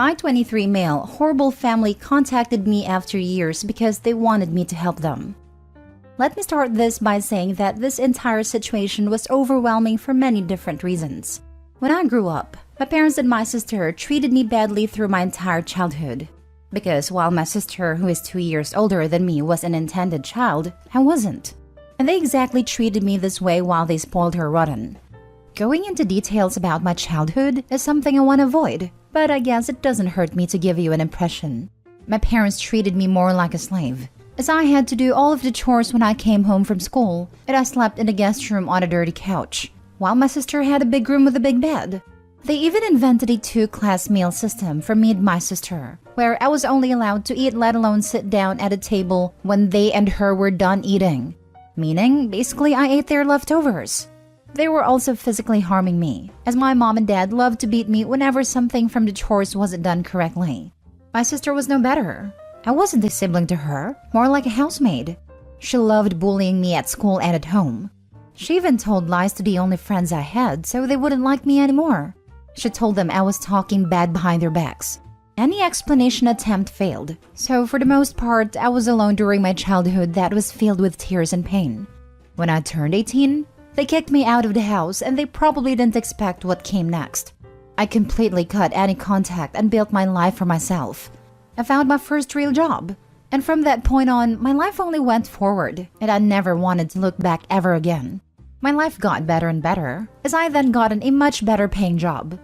My 23 male horrible family contacted me after years because they wanted me to help them. Let me start this by saying that this entire situation was overwhelming for many different reasons. When I grew up, my parents and my sister treated me badly through my entire childhood. Because while my sister, who is 2 years older than me, was an intended child, I wasn't. And they exactly treated me this way while they spoiled her rotten. Going into details about my childhood is something I want to avoid, but I guess it doesn't hurt me to give you an impression. My parents treated me more like a slave, as I had to do all of the chores when I came home from school, and I slept in the guest room on a dirty couch, while my sister had a big room with a big bed. They even invented a 2-class meal system for me and my sister, where I was only allowed to eat, let alone sit down at a table when they and her were done eating. Meaning, basically, I ate their leftovers. They were also physically harming me, as my mom and dad loved to beat me whenever something from the chores wasn't done correctly. My sister was no better. I wasn't a sibling to her, more like a housemaid. She loved bullying me at school and at home. She even told lies to the only friends I had so they wouldn't like me anymore. She told them I was talking bad behind their backs. Any explanation attempt failed, so for the most part, I was alone during my childhood that was filled with tears and pain. When I turned 18, they kicked me out of the house and they probably didn't expect what came next. I completely cut any contact and built my life for myself. I found my first real job, and from that point on, my life only went forward, and I never wanted to look back ever again. My life got better and better, as I then got a much better paying job.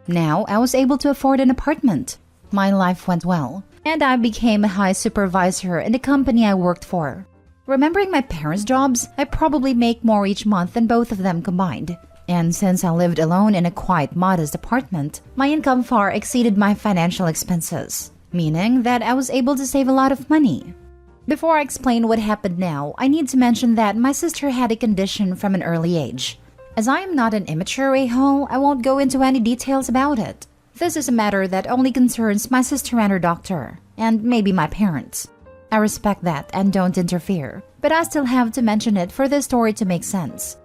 Now, I was able to afford an apartment. My life went well, and I became a high supervisor in the company I worked for. Remembering my parents' jobs, I probably make more each month than both of them combined. And since I lived alone in a quite modest apartment, my income far exceeded my financial expenses, meaning that I was able to save a lot of money. Before I explain what happened now, I need to mention that my sister had a condition from an early age. As I am not an immature a-hole, I won't go into any details about it. This is a matter that only concerns my sister and her doctor, and maybe my parents. I respect that and don't interfere, but I still have to mention it for this story to make sense.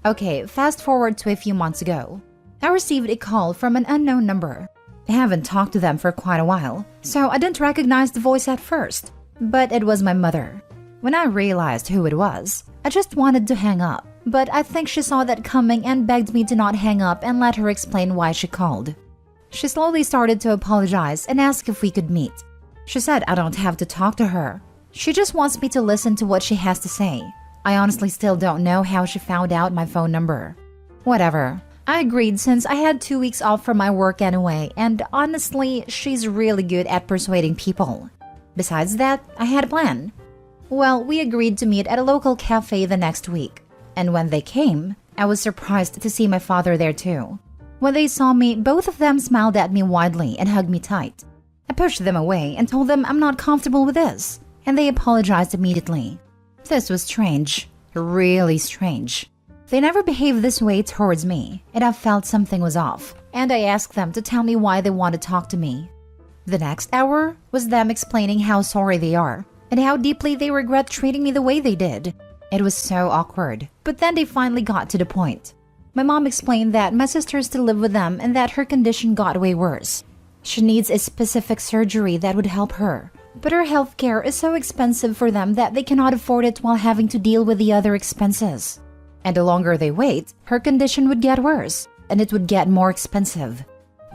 Okay, fast forward to a few months ago. I received a call from an unknown number. I haven't talked to them for quite a while, so I didn't recognize the voice at first. But it was my mother. When I realized who it was, I just wanted to hang up, but I think she saw that coming and begged me to not hang up and let her explain why she called. She slowly started to apologize and ask if we could meet. She said I don't have to talk to her. She just wants me to listen to what she has to say. I honestly still don't know how she found out my phone number. Whatever. I agreed since I had 2 weeks off from my work anyway, and honestly, she's really good at persuading people. Besides that, I had a plan. Well, we agreed to meet at a local cafe the next week, and when they came, I was surprised to see my father there too. When they saw me, both of them smiled at me widely and hugged me tight. I pushed them away and told them I'm not comfortable with this, and they apologized immediately. This was strange, really strange. They never behaved this way towards me, and I felt something was off, and I asked them to tell me why they want to talk to me. The next hour was them explaining how sorry they are, and how deeply they regret treating me the way they did. It was so awkward, but then they finally got to the point. My mom explained that my sister still lived with them and that her condition got way worse. She needs a specific surgery that would help her, but her health care is so expensive for them that they cannot afford it while having to deal with the other expenses. And the longer they wait, her condition would get worse, and it would get more expensive.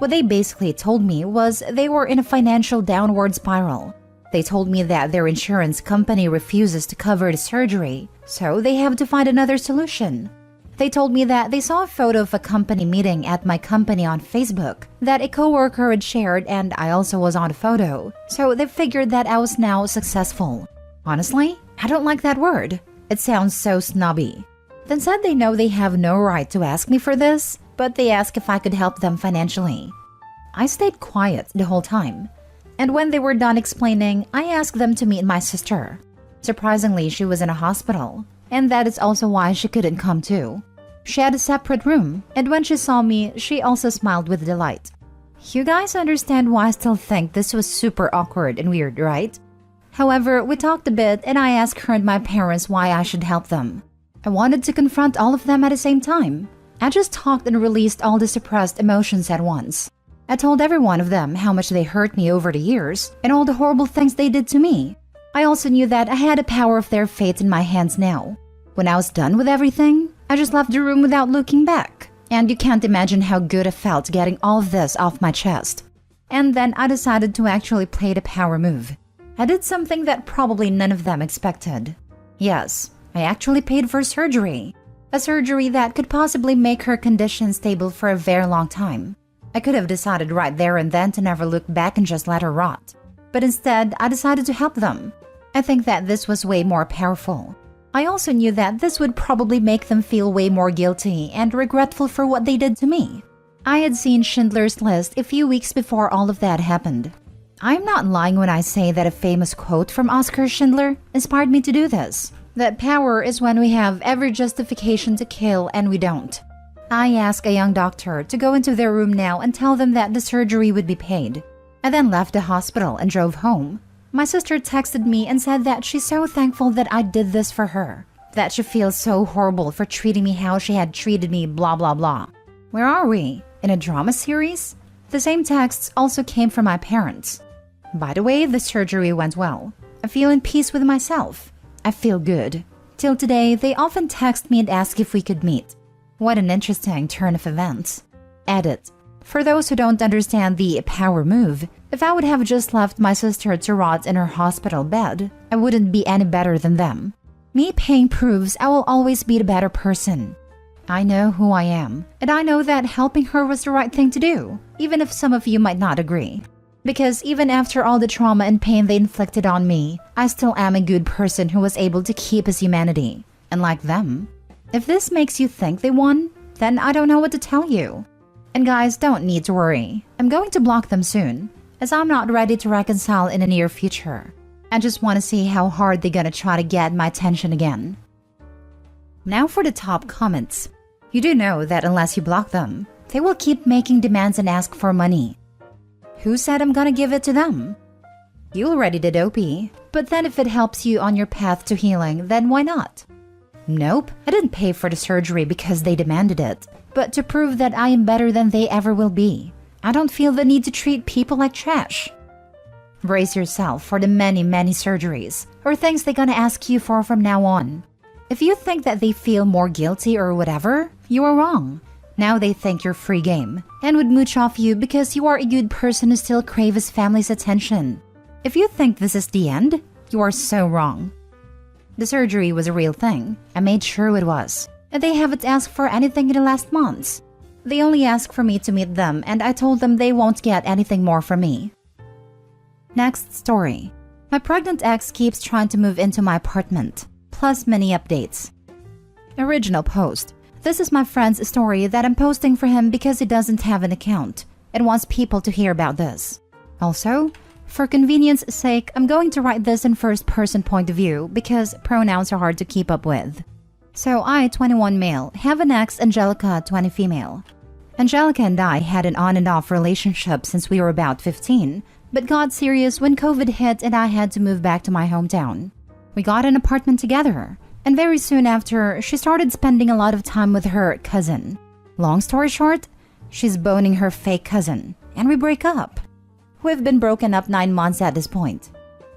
What they basically told me was they were in a financial downward spiral. They told me that their insurance company refuses to cover the surgery, so they have to find another solution. They told me that they saw a photo of a company meeting at my company on Facebook that a coworker had shared, and I also was on the photo, so they figured that I was now successful. Honestly, I don't like that word. It sounds so snobby. Then said they know they have no right to ask me for this, but they asked if I could help them financially. I stayed quiet the whole time, and when they were done explaining, I asked them to meet my sister. Surprisingly, she was in a hospital, and that is also why she couldn't come too. She had a separate room, and when she saw me, she also smiled with delight. You guys understand why I still think this was super awkward and weird, right? However, we talked a bit, and I asked her and my parents why I should help them. I wanted to confront all of them at the same time. I just talked and released all the suppressed emotions at once. I told every one of them how much they hurt me over the years and all the horrible things they did to me. I also knew that I had the power of their fate in my hands now. When I was done with everything, I just left the room without looking back. And you can't imagine how good I felt getting all of this off my chest. And then I decided to actually play the power move. I did something that probably none of them expected. Yes, I actually paid for surgery. A surgery that could possibly make her condition stable for a very long time. I could have decided right there and then to never look back and just let her rot. But instead, I decided to help them. I think that this was way more powerful. I also knew that this would probably make them feel way more guilty and regretful for what they did to me. I had seen Schindler's List a few weeks before all of that happened. I'm not lying when I say that a famous quote from Oskar Schindler inspired me to do this. That power is when we have every justification to kill and we don't. I asked a young doctor to go into their room now and tell them that the surgery would be paid. I then left the hospital and drove home. My sister texted me and said that she's so thankful that I did this for her. That she feels so horrible for treating me how she had treated me, blah blah blah. Where are we? In a drama series? The same texts also came from my parents. By the way, the surgery went well. I feel in peace with myself. I feel good. Till today, they often text me and ask if we could meet. What an interesting turn of events. Edit. For those who don't understand the power move, if I would have just left my sister to rot in her hospital bed, I wouldn't be any better than them. Me paying proves I will always be the better person. I know who I am, and I know that helping her was the right thing to do, even if some of you might not agree. Because even after all the trauma and pain they inflicted on me, I still am a good person who was able to keep his humanity. And like them. If this makes you think they won, then I don't know what to tell you. And guys, don't need to worry. I'm going to block them soon, as I'm not ready to reconcile in the near future. I just want to see how hard they're gonna try to get my attention again. Now for the top comments. You do know that unless you block them, they will keep making demands and ask for money. Who said I'm gonna give it to them? You already did, OP. But then if it helps you on your path to healing, then why not? Nope, I didn't pay for the surgery because they demanded it, but to prove that I am better than they ever will be. I don't feel the need to treat people like trash. Brace yourself for the many surgeries, or things they're gonna ask you for from now on. If you think that they feel more guilty or whatever, you are wrong. Now they think you're free game, and would mooch off you because you are a good person who still craves his family's attention. If you think this is the end, you are so wrong. The surgery was a real thing. I made sure it was. And they haven't asked for anything in the last months. They only asked for me to meet them, and I told them they won't get anything more from me. Next story. My pregnant ex keeps trying to move into my apartment, plus many updates. Original post. This is my friend's story that I'm posting for him because he doesn't have an account and wants people to hear about this. Also, for convenience sake, I'm going to write this in first-person point of view because pronouns are hard to keep up with. So I, 21 male, have an ex, Angelica, 20 female. Angelica and I had an on and off relationship since we were about 15, but got serious when COVID hit and I had to move back to my hometown. We got an apartment together, and very soon after, she started spending a lot of time with her cousin. Long story short, she's boning her fake cousin, and we break up. We've been broken up 9 months at this point.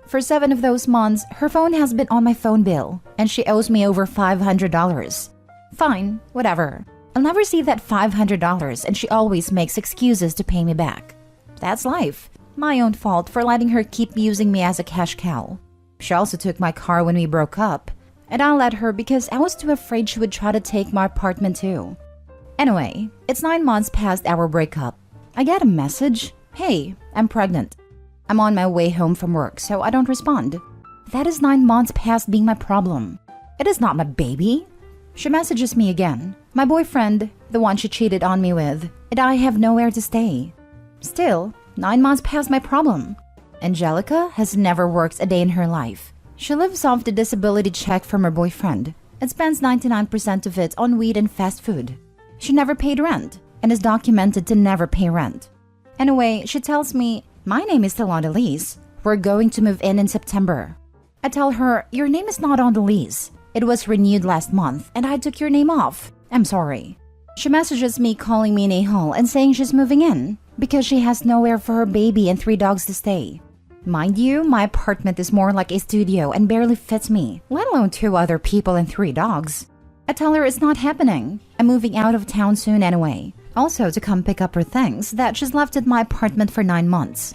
For 7 of those months, her phone has been on my phone bill, and she owes me over $500. Fine, whatever. I'll never see that $500, and she always makes excuses to pay me back. That's life. My own fault for letting her keep using me as a cash cow. She also took my car when we broke up, and I let her because I was too afraid she would try to take my apartment too. Anyway, it's 9 months past our breakup. I get a message. Hey, I'm pregnant. I'm on my way home from work, so I don't respond. That is 9 months past being my problem. It is not my baby. She messages me again. My boyfriend, the one she cheated on me with, and I have nowhere to stay. Still, 9 months past my problem. Angelica has never worked a day in her life. She lives off the disability check from her boyfriend and spends 99% of it on weed and fast food. She never paid rent and is documented to never pay rent. Anyway, she tells me, my name is still on the lease. We're going to move in September. I tell her, your name is not on the lease. It was renewed last month and I took your name off. I'm sorry. She messages me calling me an a-hole and saying she's moving in because she has nowhere for her baby and 3 dogs to stay. Mind you, my apartment is more like a studio and barely fits me, let alone 2 other people and 3 dogs. I tell her it's not happening. I'm moving out of town soon anyway. Also to come pick up her things that she's left at my apartment for 9 months.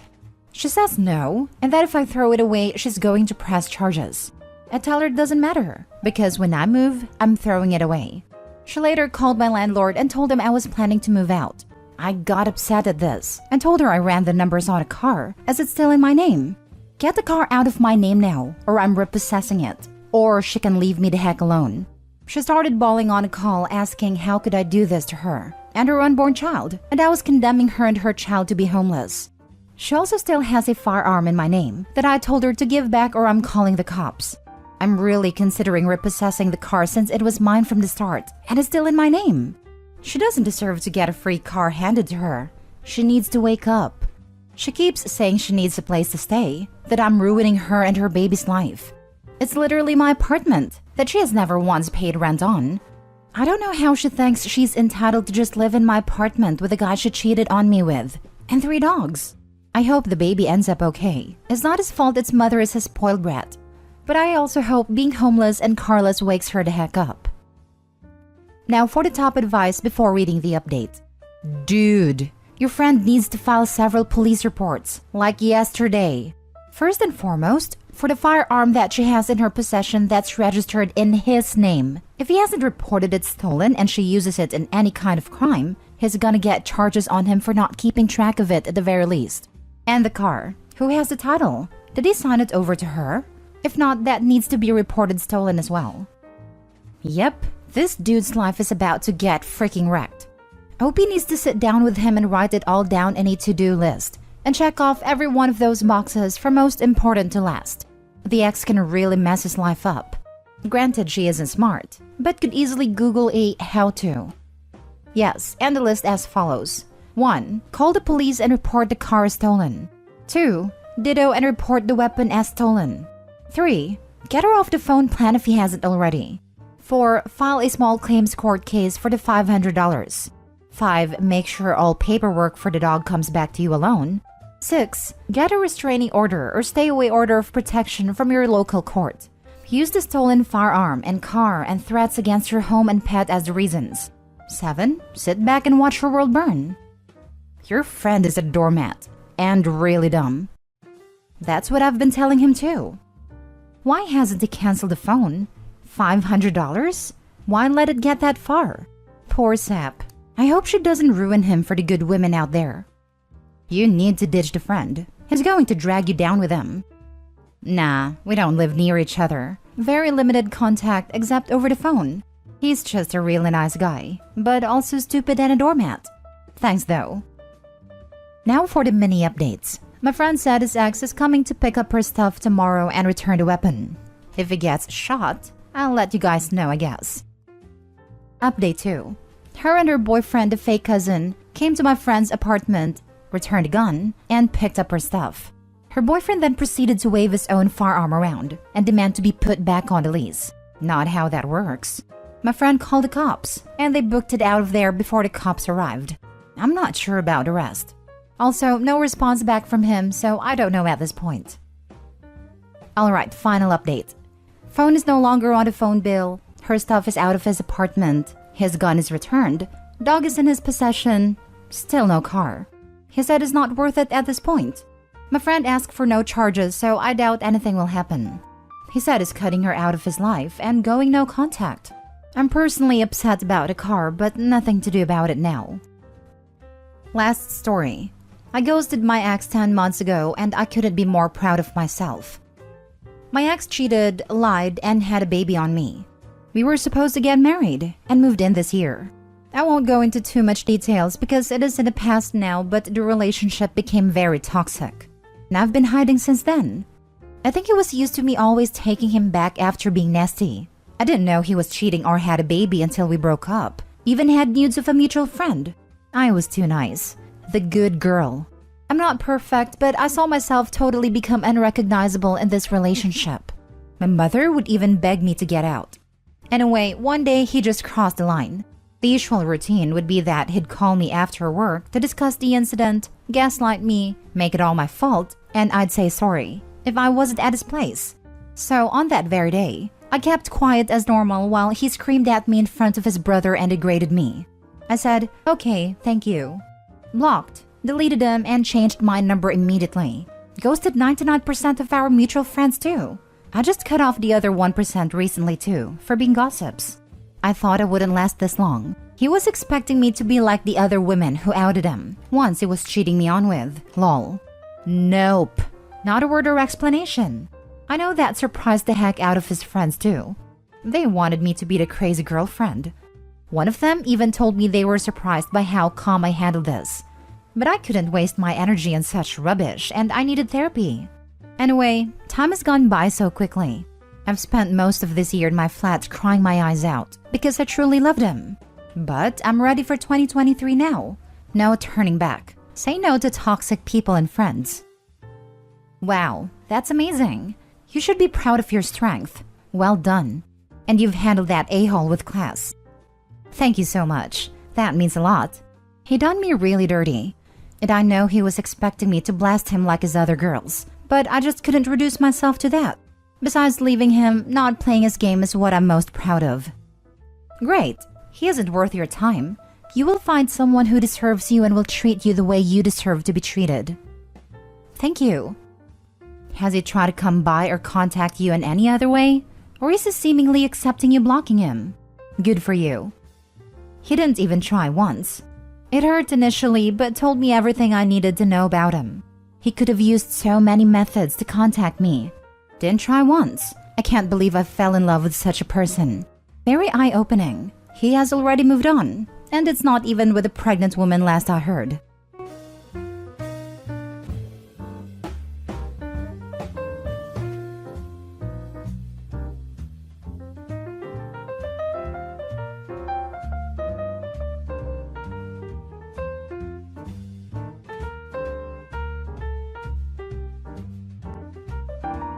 She says no, and that if I throw it away, she's going to press charges. I tell her it doesn't matter, because when I move, I'm throwing it away. She later called my landlord and told him I was planning to move out. I got upset at this and told her I ran the numbers on a car as it's still in my name. Get the car out of my name now, or I'm repossessing it, or she can leave me the heck alone. She started bawling on a call asking how could I do this to her and her unborn child, and I was condemning her and her child to be homeless. She also still has a firearm in my name that I told her to give back or I'm calling the cops. I'm really considering repossessing the car since it was mine from the start and it's still in my name. She doesn't deserve to get a free car handed to her. She needs to wake up. She keeps saying she needs a place to stay, that I'm ruining her and her baby's life. It's literally my apartment that she has never once paid rent on. I don't know how she thinks she's entitled to just live in my apartment with the guy she cheated on me with, and 3 dogs. I hope the baby ends up okay. It's not his fault its mother is a spoiled brat. But I also hope being homeless and carless wakes her the heck up. Now for the top advice before reading the update. Dude, your friend needs to file several police reports, like yesterday. First and foremost, for the firearm that she has in her possession that's registered in his name. If he hasn't reported it stolen and she uses it in any kind of crime, he's gonna get charges on him for not keeping track of it at the very least. And the car. Who has the title? Did he sign it over to her? If not, that needs to be reported stolen as well. Yep, this dude's life is about to get freaking wrecked. OP needs to sit down with him and write it all down in a to-do list and check off every one of those boxes from most important to last. The ex can really mess his life up. Granted, she isn't smart, but could easily Google a how-to. Yes, and the list as follows. 1. Call the police and report the car as stolen. 2. Ditto and report the weapon as stolen. 3. Get her off the phone plan if he hasn't already. 4. File a small claims court case for the $500. 5. Make sure all paperwork for the dog comes back to you alone. 6. Get a restraining order or stay-away order of protection from your local court. Use the stolen firearm and car and threats against your home and pet as the reasons. 7. Sit back and watch your world burn. Your friend is a doormat and really dumb. That's what I've been telling him too. Why hasn't he canceled the phone? $500? Why let it get that far? Poor sap. I hope she doesn't ruin him for the good women out there. You need to ditch the friend. He's going to drag you down with him. Nah, we don't live near each other. Very limited contact except over the phone. He's just a really nice guy, but also stupid and a doormat. Thanks though. Now for the mini updates. My friend said his ex is coming to pick up her stuff tomorrow and return the weapon. If he gets shot, I'll let you guys know, I guess. Update 2. Her and her boyfriend, a fake cousin, came to my friend's apartment, returned a gun, and picked up her stuff. Her boyfriend then proceeded to wave his own firearm around and demand to be put back on the lease. Not how that works. My friend called the cops, and they booked it out of there before the cops arrived. I'm not sure about the rest. Also, no response back from him, so I don't know at this point. Alright, final update. Phone is no longer on the phone bill, her stuff is out of his apartment, his gun is returned, dog is in his possession, still no car. He said it's not worth it at this point. My friend asked for no charges, so I doubt anything will happen. He said he's cutting her out of his life and going no contact. I'm personally upset about the car, but nothing to do about it now. Last story. I ghosted my ex 10 months ago and I couldn't be more proud of myself. My ex cheated, lied, and had a baby on me. We were supposed to get married and moved in this year. I won't go into too much details because it is in the past now, but the relationship became very toxic. And I've been hiding since then. I think he was used to me always taking him back after being nasty. I didn't know he was cheating or had a baby until we broke up. Even had nudes of a mutual friend. I was too nice. The good girl. I'm not perfect, but I saw myself totally become unrecognizable in this relationship. My mother would even beg me to get out. Anyway, one day he just crossed the line. The usual routine would be that he'd call me after work to discuss the incident, gaslight me, make it all my fault, and I'd say sorry if I wasn't at his place. So on that very day, I kept quiet as normal while he screamed at me in front of his brother and degraded me. I said, okay, thank you. Blocked, deleted him, and changed my number immediately. Ghosted 99% of our mutual friends too. I just cut off the other 1% recently too, for being gossips. I thought I wouldn't last this long. He was expecting me to be like the other women who outed him once he was cheating me on with. Lol. Nope. Not a word or explanation. I know that surprised the heck out of his friends too. They wanted me to be the crazy girlfriend. One of them even told me they were surprised by how calm I handled this. But I couldn't waste my energy on such rubbish, and I needed therapy. Anyway, time has gone by so quickly. I've spent most of this year in my flat crying my eyes out because I truly loved him. But I'm ready for 2023 now. No turning back. Say no to toxic people and friends. Wow, that's amazing. You should be proud of your strength. Well done. And you've handled that a-hole with class. Thank you so much. That means a lot. He done me really dirty. And I know he was expecting me to blast him like his other girls. But I just couldn't reduce myself to that. Besides leaving him, not playing his game is what I'm most proud of. Great. He isn't worth your time. You will find someone who deserves you and will treat you the way you deserve to be treated. Thank you. Has he tried to come by or contact you in any other way? Or is he seemingly accepting you blocking him? Good for you. He didn't even try once. It hurt initially, but told me everything I needed to know about him. He could have used so many methods to contact me. Didn't try once. I can't believe I fell in love with such a person. Very eye-opening. He has already moved on. And it's not even with a pregnant woman last I heard.